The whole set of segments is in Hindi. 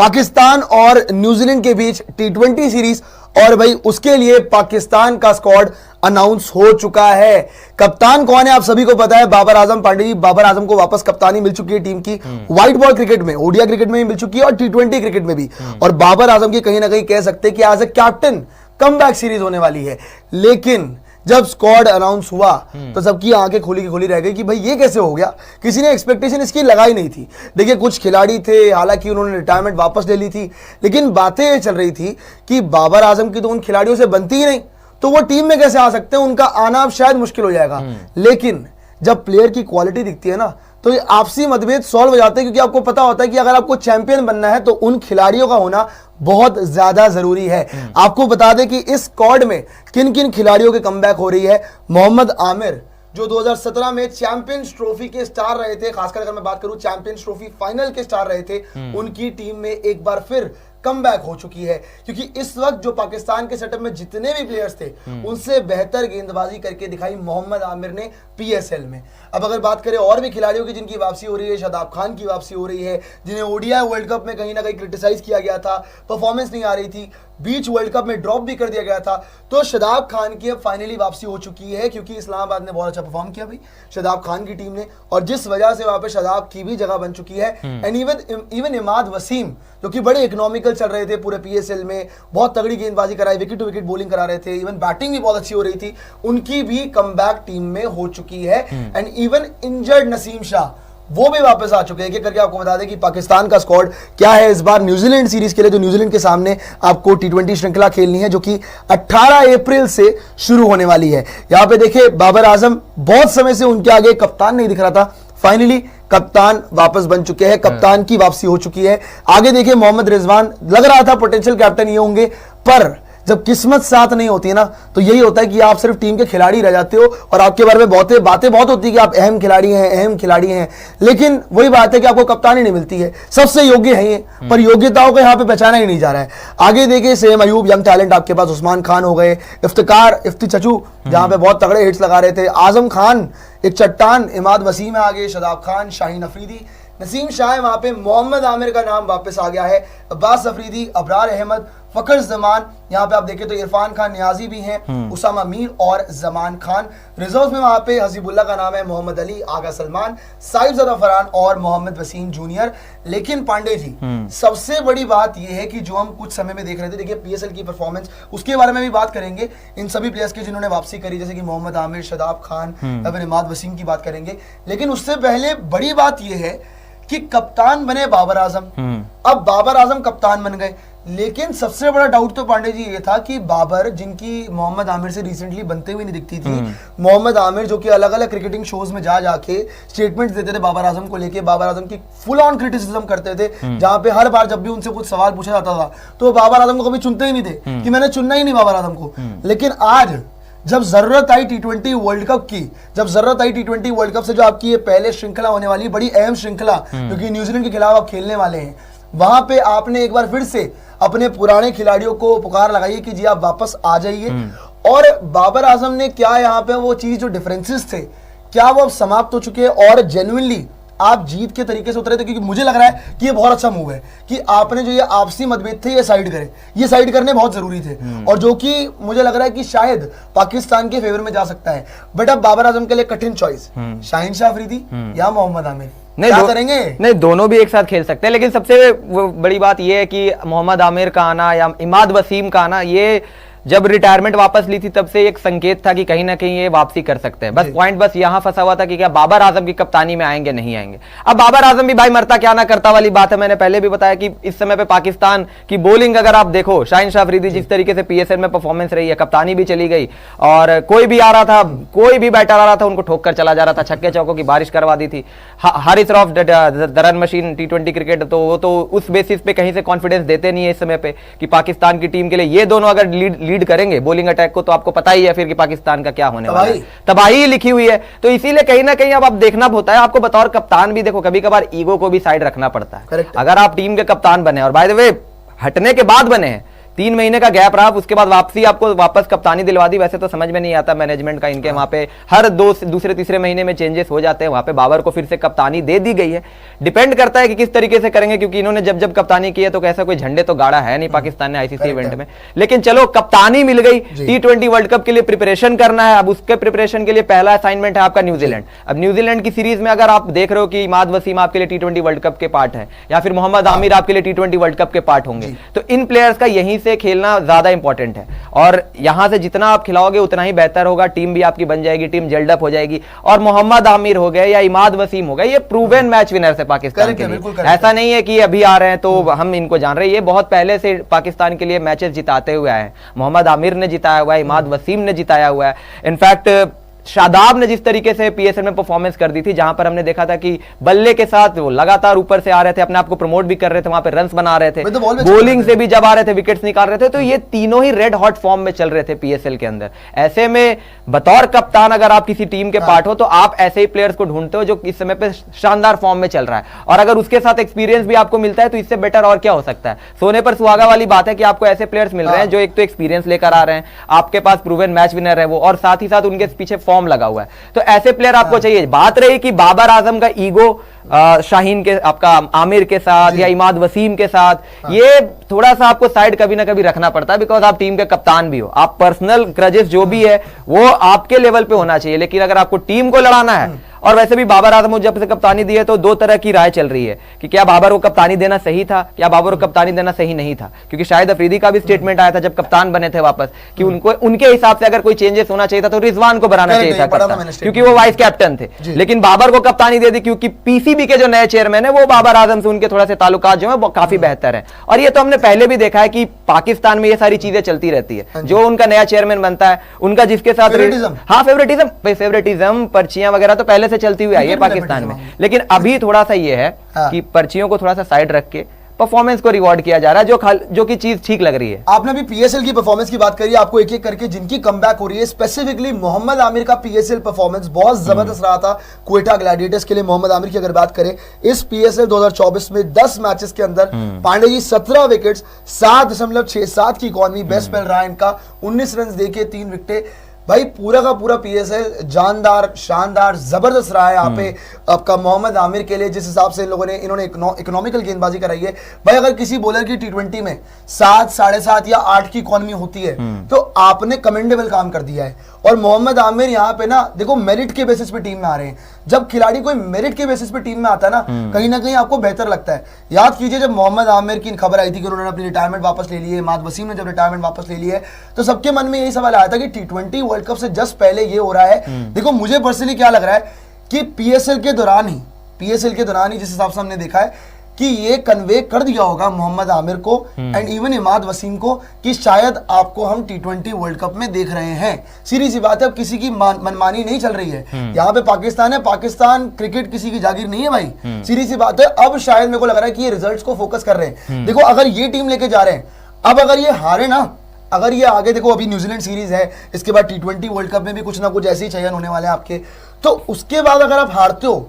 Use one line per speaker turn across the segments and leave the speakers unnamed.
पाकिस्तान और न्यूजीलैंड के बीच टी20 सीरीज, और भाई उसके लिए पाकिस्तान का स्क्वाड अनाउंस हो चुका है। कप्तान कौन है आप सभी को पता है, बाबर आजम पांडे जी। बाबर आजम को वापस कप्तानी मिल चुकी है टीम की, व्हाइट बॉल क्रिकेट में, ओडीआई क्रिकेट में भी मिल चुकी है और टी20 क्रिकेट में भी। और बाबर आजम की कहीं ना कहीं कह सकते हैं कि as a captain comeback series होने वाली है। लेकिन जब स्क्वाड अनाउंस हुआ तो सबकी आंखें खुली की खुली रह गई कि भाई ये कैसे हो गया, किसी ने एक्सपेक्टेशन इसकी लगाई नहीं थी। देखिए कुछ खिलाड़ी थे, हालांकि उन्होंने रिटायरमेंट वापस ले ली थी, लेकिन बातें ये चल रही थी कि बाबर आजम की तो उन खिलाड़ियों से बनती ही नहीं, तो वो टीम में कैसे आ सकते हैं, उनका आना अब शायद मुश्किल हो जाएगा। लेकिन जब प्लेयर की क्वालिटी दिखती है ना, तो ये आपसी मतभेद सॉल्व हो जाते हैं, क्योंकि आपको पता होता है कि अगर आपको चैंपियन बनना है तो उन खिलाड़ियों का होना बहुत ज्यादा जरूरी है। आपको बता दें कि इस स्क्वाड में किन किन खिलाड़ियों के कमबैक हो रही है। मोहम्मद आमिर जो 2017 में चैंपियंस ट्रॉफी के स्टार रहे थे, खासकर अगर मैं बात करूं चैंपियंस ट्रॉफी फाइनल के स्टार रहे थे, उनकी टीम में एक बार फिर कमबैक हो चुकी है। क्योंकि इस वक्त जो पाकिस्तान के सेटअप में जितने भी प्लेयर्स थे उनसे बेहतर गेंदबाजी करके दिखाई मोहम्मद आमिर ने पीएसएल में। अब अगर बात करें और भी खिलाड़ियों की जिनकी वापसी हो रही है, शादाब खान की वापसी हो रही है, जिन्हें ओडीआई वर्ल्ड कप में कहीं ना कहीं क्रिटिसाइज किया गया था, परफॉर्मेंस नहीं आ रही थी, बीच वर्ल्ड कप में ड्रॉप भी कर दिया गया था, तो शादाब खान की अब फाइनली वापसी हो चुकी है, क्योंकि इस्लामाबाद ने बहुत अच्छा परफॉर्म किया भाई शादाब खान की टीम ने, और जिस वजह से वहां पे शादाब की भी जगह बन चुकी है। एंड इवन इमाद वसीम जो कि बड़े इकोनॉमिकल चल रहे थे पूरे पीएसएल में, बहुत तगड़ी गेंदबाजी कराई, विकेट टू विकेट बॉलिंग करा रहे थे, इवन बैटिंग भी बहुत अच्छी हो रही थी, उनकी भी कमबैक टीम में हो चुकी है। And even injured Naseem Shah वो भी वापस आ चुके हैं। करके आपको बता दें कि पाकिस्तान का स्क्वाड क्या है इस बार न्यूजीलैंड सीरीज के लिए, जो न्यूजीलैंड के सामने आपको टी20 श्रृंखला खेलनी है, जो कि 18 अप्रैल से शुरू होने वाली है। यहां पे देखिए बाबर आजम, बहुत समय से उनके आगे कप्तान नहीं दिख रहा था, फाइनली कप्तान वापस बन चुके हैं, कप्तान की वापसी हो चुकी है। आगे देखिए मोहम्मद रिजवान, लग रहा था पोटेंशियल कैप्टन ये होंगे, पर जब किस्मत साथ नहीं होती है ना, तो यही होता है कि आप सिर्फ टीम के खिलाड़ी रह जाते हो और आपके बारे में बातें बहुत होती है कि आप अहम खिलाड़ी हैं, लेकिन वही बात है कि आपको कप्तानी नहीं मिलती है। सबसे योग्य है ये, पर योग्यताओं को यहाँ पे पहचाना ही नहीं जा रहा है। आगे देखिए सेम अयूब, यंग टैलेंट आपके पास, उस्मान खान हो गए, इफ्ती चचू जहां पे बहुत तगड़े हिट्स लगा रहे थे, आजम खान एक चट्टान, इमाद वसीम है आगे, शादाब खान, शाहीन अफरीदी, नसीम शाह, वहां पे मोहम्मद आमिर का नाम वापस आ गया है, अब्बास अफरीदी, अबरार अहमद, फखर जमान, यहाँ पे आप देखें तो इरफान खान नियाजी भी हैं, उसामा मीर और जमान खान। रिजर्व में वहां पे हसीबुल्लाह का नाम है, मोहम्मद अली, आगा सलमान, साहिबजादा फरहान और मोहम्मद वसीम जूनियर। लेकिन पांडे जी सबसे बड़ी बात यह है कि जो हम कुछ समय में देख रहे थे, देखिए पीएसएल की परफॉर्मेंस, उसके बारे में भी बात करेंगे, इन सभी प्लेयर्स की जिन्होंने वापसी करी, जैसे कि मोहम्मद आमिर, शादाब खान, फिर इमाद वसीम की बात करेंगे। लेकिन उससे पहले बड़ी बात यह है कि कप्तान बने बाबर आजम। अब बाबर आजम कप्तान बन गए, लेकिन सबसे बड़ा डाउट तो पांडे जी ये था कि बाबर, जिनकी मोहम्मद आमिर से रिसेंटली बनते हुए नहीं दिखती थी, मोहम्मद आमिर जो कि अलग अलग क्रिकेटिंग शोज में जाके स्टेटमेंट्स देते थे बाबर आजम को लेके, बाबर आजम की फुल ऑन क्रिटिसिज्म करते थे, जहां पे हर बार जब भी उनसे कुछ सवाल पूछा जाता था तो बाबर आजम को कभी चुनते ही नहीं थे कि मैंने चुनना ही नहीं बाबर आजम को। लेकिन आज जब जरूरत आई टी20 वर्ल्ड कप की, जब जरूरत आई टी20 वर्ल्ड कप से, जो आपकी ये पहले श्रृंखला होने वाली बड़ी अहम श्रृंखला क्योंकि न्यूजीलैंड के खिलाफ आप खेलने वाले हैं, वहां पे आपने एक बार फिर से अपने पुराने खिलाड़ियों को पुकार लगाई कि जी आप वापस आ जाइए। और बाबर आजम ने क्या यहाँ पे वो चीज, जो डिफरेंसेस थे, क्या वो अब समाप्त हो चुके हैं और जेन्युइनली आप जीत के तरीके से उतरे थे? क्योंकि मुझे लग रहा है कि ये बहुत अच्छा मूव है कि आपने जो ये आपसी मतभेद थे ये साइड करे, ये साइड करने बहुत जरूरी थे, और जो कि मुझे लग रहा है कि शायद पाकिस्तान के फेवर में जा सकता है। बट अब बाबर आजम के लिए कठिन चॉइस, शाहीन शाह अफरीदी या मोहम्मद आमिर, क्या करेंगे?
नहीं, दोनों भी एक साथ खेल सकते हैं, लेकिन सबसे बड़ी बात यह है कि मोहम्मद आमिर का आना या इमाद वसीम का आना, ये जब रिटायरमेंट वापस ली थी तब से एक संकेत था कि कहीं ना कहीं ये वापसी कर सकते हैं। बस पॉइंट बस यहां फंसा हुआ था कि क्या बाबर आजम की कप्तानी में आएंगे नहीं आएंगे। अब बाबर आजम भी भाई मरता क्या ना करता वाली बात है। मैंने पहले भी बताया कि इस समय पे पाकिस्तान की बॉलिंग अगर आप देखो, शाहीन शाह अफरीदी जिस तरीके से पीएसएल में परफॉर्मेंस रही है, कप्तानी भी चली गई, और कोई भी आ रहा था, कोई भी बैटर आ रहा था उनको ठोक कर चला जा रहा था, छक्के चौकों की बारिश करवा दी थी। Haris Rauf the run machine T20 cricket, तो वो तो उस बेसिस पे कहीं से कॉन्फिडेंस देते नहीं है इस समय पे कि पाकिस्तान की टीम के लिए ये दोनों अगर लीड करेंगे बॉलिंग अटैक को, तो आपको पता ही है फिर कि पाकिस्तान का क्या होने वाला है, तबाही लिखी हुई है। तो इसीलिए कहीं ना कहीं अब आप देखना होता है आपको, बतौर कप्तान भी देखो कभी कभार ईगो को भी साइड रखना पड़ता है। अगर आप टीम के कप्तान बने, और बाय द वे हटने के बाद बने हैं, 3 महीने का गैप रहा, उसके बाद वापसी आपको वापस कप्तानी दिलवा दी। वैसे तो समझ में नहीं आता मैनेजमेंट का इनके, वहां पे हर दूसरे तीसरे महीने में चेंजेस हो जाते हैं। वहां पे बाबर को फिर से कप्तानी दे दी गई है, डिपेंड करता है कि किस तरीके से करेंगे, क्योंकि इन्होंने जब कप्तानी की है तो कैसा कोई झंडे तो गाड़ा है नहीं पाकिस्तान ने आईसीसी इवेंट में। लेकिन चलो कप्तानी मिल गई, T20 वर्ल्ड कप के लिए प्रिपरेशन करना है। अब उसके प्रिपरेशन के लिए पहला असाइनमेंट है आपका न्यूजीलैंड। अब न्यूजीलैंड की सीरीज में अगर आप देख रहे हो कि इमाद वसीम आपके लिए T20 वर्ल्ड कप के पार्ट है, या फिर मोहम्मद आमिर आपके लिए T20 वर्ल्ड कप के पार्ट होंगे, तो इन प्लेयर्स का यहीं से खेलना ज्यादा इंपॉर्टेंट है। और यहां से जितना आप खिलाओगे उतना ही बेहतर होगा, टीम भी आपकी बन जाएगी, टीम जेल्ड अप हो जाएगी। और मोहम्मद आमिर हो गए या इमाद वसीम हो गए, ये प्रूवन मैच विनर्स है पाकिस्तान के लिए। ऐसा नहीं है कि अभी आ रहे हैं तो हम इनको जान रहे हैं, ये बहुत पहले से पाकिस्तान के लिए मैचेस जिताते हुए आए हैं। मोहम्मद आमिर ने जिताया हुआ है, इमाद वसीम ने जिताया हुआ है। इनफैक्ट शादाब ने जिस तरीके से पीएसएल में परफॉर्मेंस कर दी थी, जहां पर हमने देखा था कि बल्ले के साथ वो लगातार ऊपर से आ रहे थे, अपने आप को प्रमोट भी कर रहे थे, वहां पे रन्स बना रहे थे, बॉलिंग से भी जब आ रहे थे विकेट्स निकाल रहे थे, तो ये तीनों ही रेड हॉट फॉर्म में चल रहे थे पीएसएल के अंदर। ऐसे में बतौर कप्तान अगर आप किसी टीम के पार्ट हो तो आप ऐसे ही प्लेयर्स को ढूंढते हो जो इस समय पे शानदार फॉर्म में चल रहा है, और अगर उसके साथ एक्सपीरियंस भी आपको मिलता है तो इससे बेटर और क्या हो सकता है। सोने पर सुहागा वाली बात है कि आपको ऐसे प्लेयर्स मिल रहे हैं जो एक तो एक्सपीरियंस लेकर आ रहे हैं, आपके पास प्रूवन मैच विनर है वो, और साथ ही साथ उनके पीछे फॉर्म लगा हुआ है, तो ऐसे प्लेयर आपको चाहिए। बात रही कि बाबर आजम का ईगो शाहीन के, आपका आमिर के साथ या इमाद वसीम के साथ, ये थोड़ा सा आपको साइड कभी ना कभी रखना पड़ता है, बिकॉज आप टीम के कप्तान भी हो। आप पर्सनल ग्रजेस जो भी है वो आपके लेवल पे होना चाहिए, लेकिन अगर आपको टीम को लड़ाना है, और वैसे भी बाबर आजम को जब से कप्तानी दी है तो दो तरह की राय चल रही है कि क्या बाबर को कप्तानी देना सही था, क्या बाबर को कप्तानी देना सही नहीं था। क्योंकि शाहिद अफरीदी का भी स्टेटमेंट आया था जब कप्तान बने थे वापस कि उनको उनके हिसाब से अगर कोई चेंजेस होना चाहिए था तो रिजवान को बनाना चाहिए था कप्तान, क्योंकि वो वाइस कैप्टन थे। लेकिन बाबर को कप्तानी दे दी क्योंकि पीसीबी के जो नए चेयरमैन है वो बाबर आजम से उनके थोड़ा से ताल्लुकात जो है वो काफी बेहतर है। और ये तो हमने पहले भी देखा है कि पाकिस्तान में ये सारी चीजें चलती रहती है, जो उनका नया चेयरमैन बनता है उनका जिसके साथ फेवरेटिज्म पर्चियां वगैरह तो पहले से चलती हुई आई है पाकिस्तान में। लेकिन अभी थोड़ा सा ये है कि पर्चियों को थोड़ा सा साइड रख के परफॉर्मेंस को रिवॉर्ड किया जा रहा है, जो कि चीज ठीक लग रही है।
आपने भी पीएसएल की परफॉर्मेंस की बात करी, आपको एक एक करके जिनकी कमबैक हो रही है, स्पेसिफिकली मोहम्मद आमिर का पीएसएल परफॉर्मेंस बहुत जबरदस्त रहा था क्वेटा ग्लैडिएटर्स के लिए। मोहम्मद आमिर की अगर बात करें इस पीएसएल 2024 में 10 मैचेस के अंदर पांडे जी 17 विकेट्स, 7.67 की इकॉनमी, बेस्ट स्पेल रहा इनका, 19 रन देके 3 विकेटें। भाई पूरा का पूरा पीएसएल जानदार, शानदार, जबरदस्त रहा है यहाँ पे आपका मोहम्मद आमिर के लिए, जिस हिसाब से इन्होंने इकोनॉमिकल गेंदबाजी कराई है। भाई अगर किसी बॉलर की T20 में 7, 7.5 या 8 की इकॉनमी होती है तो आपने कमेंडेबल काम कर दिया है। और मोहम्मद आमिर यहाँ पे ना देखो मेरिट के बेसिस पे टीम में आ रहे हैं। जब खिलाड़ी कोई मेरिट के बेसिस पे टीम में आता है ना कहीं आपको बेहतर लगता है। याद कीजिए जब मोहम्मद आमिर की खबर आई थी कि उन्होंने अपनी रिटायरमेंट वापस ले ली है, इमाद वसीम ने जब रिटायरमेंट वापस ले ली है, तो सबके मन में यही सवाल आया था कि T20 वर्ल्ड कप से जस्ट पहले ये हो रहा है। देखो मुझे पर्सनली क्या लग रहा है कि पीएसएल के दौरान ही जिस हिसाब से हमने देखा है कि ये कन्वे कर दिया होगा मोहम्मद आमिर को एंड इवन इमाद वसीम को कि शायद आपको हम T20 वर्ल्ड कप में देख रहे हैं। सीधी सी बात है, अब किसी की मनमानी नहीं चल रही है। यहाँ पे पाकिस्तान है, पाकिस्तान क्रिकेट किसी की जागीर नहीं है भाई, सीधी सी बात है। अब शायद मेरे को लग रहा है कि ये रिजल्ट्स को फोकस कर रहे हैं। देखो अगर ये टीम लेके जा रहे हैं, अब अगर ये हारे ना, अगर ये आगे देखो अभी न्यूजीलैंड सीरीज है, इसके बाद T20 वर्ल्ड कप में भी कुछ ना कुछ ऐसे ही चयन होने वाले हैं आपके, तो उसके बाद अगर आप हारते हो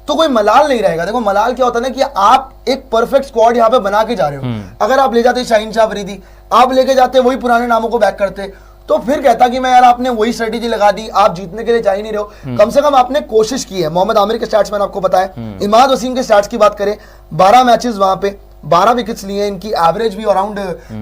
तो कोई मलाल नहीं रहेगा। देखो मलाल क्या होता है ना कि आप एक परफेक्ट स्क्वाड यहाँ पे बना के जा रहे हो। अगर आप ले जाते शाहीन शाह अफरीदी, आप लेके जाते वही पुराने नामों को बैक करते, तो फिर कहता कि मैं यार आपने वही स्ट्रेटेजी लगा दी, आप जीतने के लिए जा ही नहीं रहे हो। कम से कम आपने कोशिश की है। मोहम्मद आमिर के स्टैट्स मैंने आपको बताया, इमाद वसीम के स्टैट्स की बात करें 12 मैचेस वहां पे 12 विकेट्स लिए, इनकी एवरेज भी अराउंड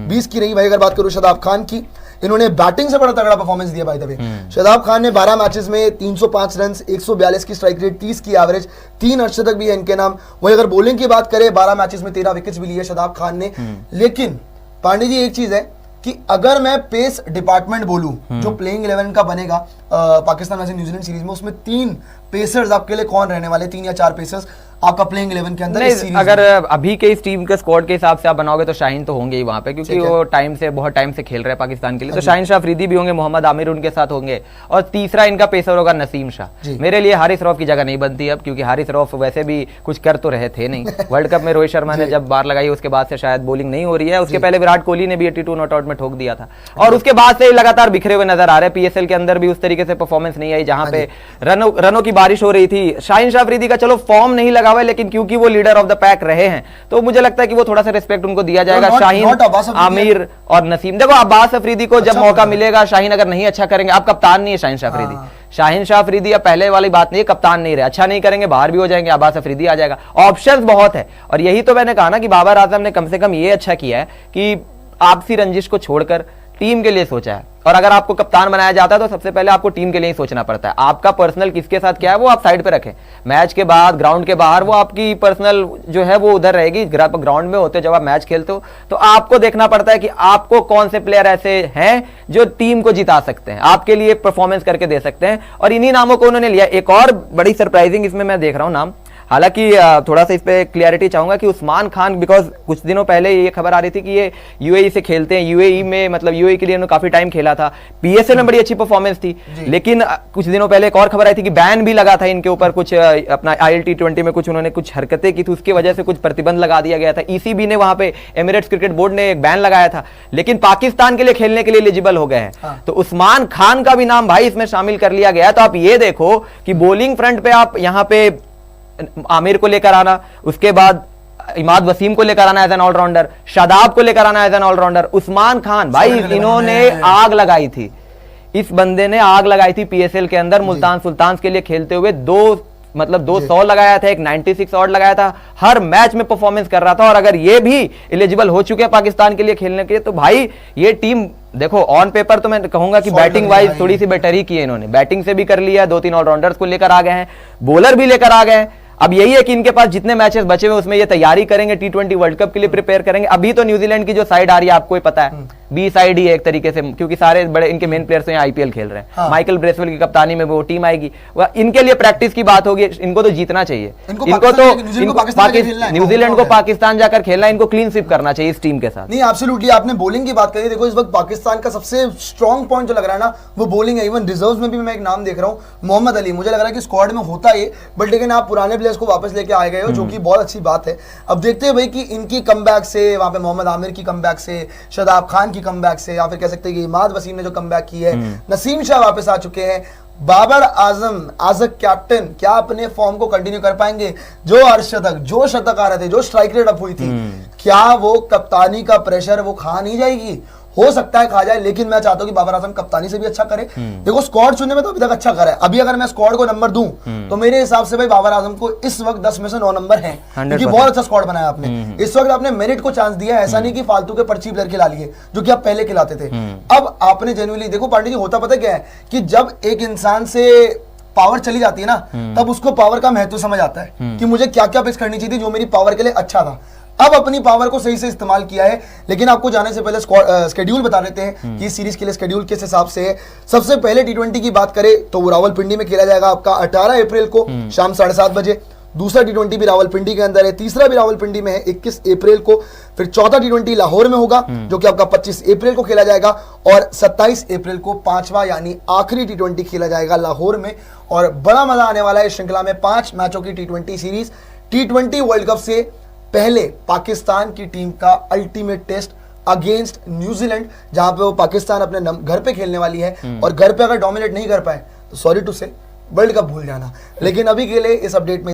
20 की रही। भाई अगर बात करूं शदाब खान की, इन्होंने बैटिंग से बड़ा तगड़ा परफॉर्मेंस दिया। भाई शदाब खान ने 12 मैचेस में 305 रन, 142 की स्ट्राइक रेट, 30 की एवरेज, 3 अर्धशतक भी है इनके नाम। वही अगर बॉलिंग की बात करें 12 मैचेस में 13 विकेट्स भी लिए शदाब खान ने। लेकिन पांडे जी एक चीज है कि अगर मैं पेस डिपार्टमेंट बोलूं जो प्लेइंग 11 का बनेगा पाकिस्तान वैसे न्यूजीलैंड सीरीज में, उसमें 3 पेसर्स आपके लिए कौन रहने वाले, 3 या 4 पेसर्स आपका प्लेइंग 11 के अंदर?
अगर अभी के इस टीम के स्क्वाड के हिसाब से आप बनाओगे तो शाहीन तो होंगे ही वहां पे, क्योंकि वो बहुत टाइम से खेल रहे हैं पाकिस्तान के लिए, तो शाहीन शाह अफरीदी भी होंगे, मोहम्मद आमिर उनके साथ होंगे, और तीसरा इनका पेसर होगा नसीम शाह। मेरे लिए हारिस रऊफ की जगह नहीं बनती अब, क्योंकि हारिस रऊफ वैसे भी कुछ कर तो रहे थे नहीं। वर्ल्ड कप में रोहित शर्मा ने जब बार लगाई उसके बाद से शायद बॉलिंग नहीं हो रही है। उसके पहले विराट कोहली ने भी 82 नॉट आउट में ठोक दिया था, और उसके बाद से लगातार बिखरे हुए नजर आ रहे हैं। पीएसएल के अंदर भी उस तरीके से परफॉर्मेंस नहीं आई जहां पे रनों की बारिश हो रही थी। शाहीन शाह अफरीदी का चलो फॉर्म नहीं लगा लगा हुआ है, लेकिन क्योंकि वो लीडर ऑफ द पैक रहे हैं तो मुझे लगता है कि वो थोड़ा सा रिस्पेक्ट उनको दिया जाएगा। शाहीन, आमिर और नसीम, देखो अब्बास अफरीदी को जब मौका मिलेगा, शाहीन अगर नहीं अच्छा करेंगे, अब कप्तान नहीं है शाहीन शाह अफरीदी, शाहीन शाह अफरीदी अब पहले वाली बात नहीं है, कप्तान नहीं रहे, अच्छा नहीं करेंगे बाहर भी हो जाएंगे, अब्बास अफरीदी आ जाएगा, ऑप्शंस बहुत है। और यही तो मैंने कहा ना कि बाबर आजम ने कम से कम ये अच्छा किया है कि आपसी रंजिश को छोड़कर टीम के लिए सोचा है। और अगर आपको कप्तान बनाया जाता है तो सबसे पहले आपको टीम के लिए ही सोचना पड़ता है। आपका पर्सनल किसके साथ क्या है वो आप साइड पे रखें, मैच के बाद ग्राउंड के बाहर वो आपकी पर्सनल जो है वो उधर रहेगी। ग्राउंड में होते हो जब आप मैच खेलते हो तो आपको देखना पड़ता है कि आपको कौन से प्लेयर ऐसे हैं जो टीम को जिता सकते हैं, आपके लिए परफॉर्मेंस करके दे सकते हैं, और इन्हीं नामों को उन्होंने लिया। एक और बड़ी सरप्राइजिंग इसमें मैं देख रहा हूं नाम, हालांकि थोड़ा सा इस पे क्लियरिटी चाहूंगा कि उस्मान खान, बिकॉज कुछ दिनों पहले ये खबर आ रही थी कि ये यूएई से खेलते हैं, यूएई में मतलब यूएई के लिए उन्होंने काफी टाइम खेला था, पीएसएल में बड़ी अच्छी परफॉर्मेंस थी, लेकिन कुछ दिनों पहले एक और खबर आई थी कि बैन भी लगा था इनके ऊपर, कुछ अपना ILT20 में कुछ उन्होंने कुछ हरकतें की थी, उसकी वजह से कुछ प्रतिबंध लगा दिया गया था। ECB ने वहां पे, एमिरेट्स क्रिकेट बोर्ड ने एक बैन लगाया था, लेकिन पाकिस्तान के लिए खेलने के लिए एलिजिबल हो गए हैं। तो उस्मान खान का भी नाम भाई इसमें शामिल कर लिया गया। तो आप ये देखो कि बॉलिंग फ्रंट पे आप यहाँ पे आमिर को लेकर आना, उसके बाद इमाद वसीम को लेकर आना एज एन ऑलराउंडर, शादाब को लेकर आना as an allrounder, Usman Khan भाई इन्होंने आग लगाई थी, इस बंदे ने आग लगाई थी पीएसएल के अंदर। मुल्तान सुल्तान्स के लिए खेलते हुए 200 लगाया था, एक 96 ऑड लगाया था, हर मैच में परफॉर्मेंस कर रहा था। और अगर ये भी एलिजिबल हो चुके हैं पाकिस्तान के लिए खेलने के लिए तो भाई ये टीम देखो ऑन पेपर तो मैं कहूंगा कि बैटिंग वाइज थोड़ी सी बेटर ही की है इन्होंने, बैटिंग से भी कर लिया, 2-3 ऑलराउंडर्स को लेकर आ गए हैं, बॉलर भी लेकर आ गए हैं। अब यही है कि इनके पास जितने मैचेस बचे हुए उसमें ये तैयारी करेंगे, T20 वर्ल्ड कप के लिए प्रिपेयर करेंगे। अभी तो न्यूजीलैंड की जो साइड आ रही है आपको ही पता है, बी साइड ही है एक तरीके से, क्योंकि सारे बड़े इनके मेन प्लेयर्स तो यहाँ IPL खेल रहे हैं। माइकल ब्रेसवेल की कप्तानी में वो टीम आएगी, वह इनके लिए प्रैक्टिस की बात होगी। इनको तो जीतना चाहिए, इनको तो न्यूजीलैंड को पाकिस्तान जाकर खेलना, इनको क्लीन स्वीप करना चाहिए इस टीम के साथ।
नहीं एब्सोल्युटली, आपने बॉलिंग की बात करी, देखो इस वक्त पाकिस्तान का सबसे स्ट्रॉन्ग पॉइंट जो लग रहा है ना वो बॉलिंग है। इवन रिजर्व्स में भी मैं एक नाम देख रहा हूँ, मोहम्मद अली, मुझे लग रहा है कि स्क्वाड में होता है बट लेकिन आप पुराने प्लेयर्स को वापस लेके आए गए हो, जो कि बहुत अच्छी बात है। अब देखते हैं भाई कि इनकी कमबैक से, वहां पे मोहम्मद आमिर की कमबैक से, शादाब खान की कमबैक से, या फिर कह सकते हैं कि इमाद वसीम ने जो कमबैक की है, नसीम शाह वापस आ चुके हैं, Babar Azam as a captain क्या अपने फॉर्म को कंटिन्यू कर पाएंगे? जो अर्धशतक, जो शतक आ रहे थे, जो स्ट्राइक रेट अप हुई थी, क्या वो कप्तानी का प्रेशर वो खा नहीं जाएगी? हो सकता है खा जाए, लेकिन मैं चाहता हूं कि बाबर आजम कप्तानी से भी अच्छा करे। देखो स्क्वाड चुनने में तो अभी तक अच्छा करा है, अभी अगर मैं स्क्वाड को नंबर दूं तो मेरे हिसाब से भाई बाबर आजम को इस वक्त 10 में से 9 नंबर है, क्योंकि बहुत अच्छा स्क्वाड बनाया आपने। इस वक्त आपने मेरिट को चांस दिया है, ऐसा नहीं कि फालतू के पर्ची प्लेयर खिला लिए जो कि आप पहले खिलाते थे। अब आपने जेन्युइनली देखो पांडे जी, होता पता क्या है कि जब एक इंसान से पावर चली जाती है ना तब उसको पावर का महत्व समझ आता है कि मुझे क्या क्या पेश करनी चाहिए थी जो मेरी पावर के लिए अच्छा था। अब अपनी पावर को सही से इस्तेमाल किया है, लेकिन आपको जाने से पहले स्केड्यूल बता देते हैं कि इस सीरीज के लिए स्केड्यूल किस हिसाब से है। सबसे पहले T20 की बात करें तो वो रावलपिंडी में खेला जाएगा आपका 18 अप्रैल को शाम 7:30 बजे। दूसरा T20 भी रावलपिंडी के अंदर है, तीसरा भी रावलपिंडी में है 21 अप्रैल को। फिर चौथा T20 लाहौर में होगा जो कि आपका 25 अप्रैल को खेला जाएगा, और 27 अप्रैल को पांचवा यानी आखिरी T20 खेला जाएगा लाहौर में। और बड़ा मजा आने वाला है इस श्रृंखला में, 5 मैचों की T20 series. T20 world cup से पहले पाकिस्तान की टीम का अल्टीमेट टेस्ट अगेंस्ट न्यूजीलैंड, जहां पे वो पाकिस्तान अपने घर पे खेलने वाली है, और घर पे अगर डोमिनेट नहीं कर पाए तो सॉरी टू से वर्ल्ड कप भूल जाना। लेकिन अभी के लिए इस अपडेट में